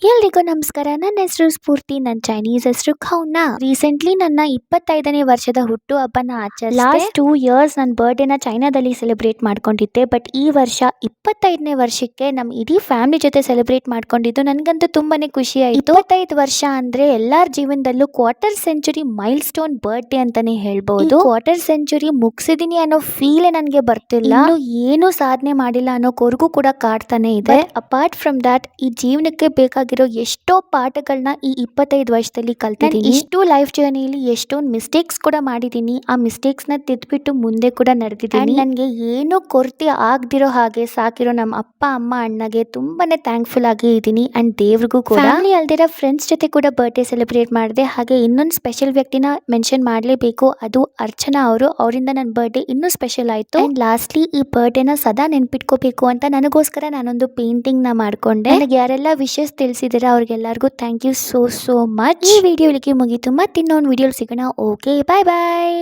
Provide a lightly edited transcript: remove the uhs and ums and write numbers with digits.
ಎಲ್ರಿಗೂ ನಮಸ್ಕಾರ. ನನ್ನ ಹೆಸರು ಸ್ಫೂರ್ತಿ. ನನ್ನ ಚೈನೀಸ್ ಹೆಸರು ಖೌನ. ರೀಸೆಂಟ್ಲಿ ನನ್ನ 25ನೇ ವರ್ಷದ ಹುಟ್ಟು ಹಬ್ಬನ ಆಚರಿಸಿದೆ. ಲಾಸ್ಟ್ 2 ಇಯರ್ಸ್ ನನ್ನ ಬರ್ಡೇನ ಚೈನಾದಲ್ಲಿ ಸೆಲೆಬ್ರೇಟ್ ಮಾಡ್ಕೊಂಡಿದ್ದೆ. ಬಟ್ ಈ ವರ್ಷ 25ನೇ ವರ್ಷಕ್ಕೆ ನಮ್ಮ ಇಡೀ ಫ್ಯಾಮಿಲಿ ಜೊತೆ ಸೆಲೆಬ್ರೇಟ್ ಮಾಡ್ಕೊಂಡಿದ್ದು ನನಗಂತೂ ತುಂಬಾನೇ ಖುಷಿ ಆಯಿತು. 25 ವರ್ಷ ಅಂದ್ರೆ ಎಲ್ಲರ ಜೀವನದಲ್ಲೂ quarter century milestone birthday ಅಂತಾನೆ ಹೇಳ್ಬಹುದು. ಕ್ವಾರ್ಟರ್ ಸೆಂಚುರಿ ಮುಗಿಸಿದೀನಿ ಅನ್ನೋ ಫೀಲ್ ನನಗೆ ಬರ್ತಿಲ್ಲ. ಇನ್ನು ಏನು ಸಾಧನೆ ಮಾಡಿಲ್ಲ ಅನ್ನೋ ಕೊರಗು ಕೂಡ ಕಾಡ್ತಾನೆ ಇದೆ. ಅಪಾರ್ಟ್ ಫ್ರಮ್ ದಾಟ್ ಈ ಜೀವನಕ್ಕೆ ಬೇಕಾಗಿರೋ ಎಷ್ಟೋ ಪಾಠಗಳನ್ನ ಈ 25 ವರ್ಷದಲ್ಲಿ ಕಲ್ತಿದ್ದೀನಿ. ಇಷ್ಟು ಲೈಫ್ ಜರ್ನಿಲಿ ಎಷ್ಟೊಂದು ಮಿಸ್ಟೇಕ್ಸ್ ಕೂಡ ಮಾಡಿದ್ದೀನಿ. ಆ ಮಿಸ್ಟೇಕ್ಸ್ ನ ತಿದ್ಬಿಟ್ಟು ಮುಂದೆ ಕೂಡ ನಡೆದಿದ್ದೀನಿ. ನನಗೆ ಏನು ಕೊರತೆ ಆಗದಿರೋ ಹಾಗೆ ಸಾಕಿರೋ ನಮ್ಮ ಅಪ್ಪ ಅಮ್ಮ ಅಣ್ಣಗೆ ತುಂಬಾನೇ ಥ್ಯಾಂಕ್ಫುಲ್ ಆಗಿ ಇದ್ದೀನಿ. ಅಂಡ್ ದೇವ್ರಿಗೂ ಕೂಡ. ಫ್ಯಾಮಿಲಿ ಅಲ್ದಿರೋ ಫ್ರೆಂಡ್ಸ್ ಜೊತೆ ಕೂಡ ಬರ್ಡೇ ಸೆಲೆಬ್ರೇಟ್ ಮಾಡಿದೆ. ಹಾಗೆ ಇನ್ನೊಂದು ಸ್ಪೆಷಲ್ ವ್ಯಕ್ತಿನ ಮೆನ್ಷನ್ ಮಾಡಲೇಬೇಕು, ಅದು ಅರ್ಚನಾ ಅವರು. ಅವರಿಂದ ನನ್ನ ಬರ್ಡೇ ಇನ್ನೂ ಸ್ಪೆಷಲ್ ಆಯ್ತು. ಅಂಡ್ ಲಾಸ್ಟ್ಲಿ ಈ ಬರ್ಡೇನ ಸದಾ ನೆನ್ಪಿಟ್ಕೋಬೇಕು ಅಂತ ನನಗೋಸ್ಕರ ನಾನೊಂದು ಪೇಂಟಿಂಗ್ ನ ಮಾಡ್ಕೊಂಡೆ. ನನಗೆ ಯಾರೆಲ್ಲ ವಿಶಸ್ ತಿಳಿಸಿದಾರೆ ಅವ್ರಿಗೆಲ್ಲರಿಗೂ ಥ್ಯಾಂಕ್ ಯು ಸೋ ಮಚ್. ಈ ವಿಡಿಯೋ ಇಲ್ಲಿಗೆ ಮುಗೀತು. ಮತ್ತೆ ಇನ್ನೊಂದು ವಿಡಿಯೋ ಸಿಗೋಣ. ಓಕೆ, ಬಾಯ್ ಬಾಯ್.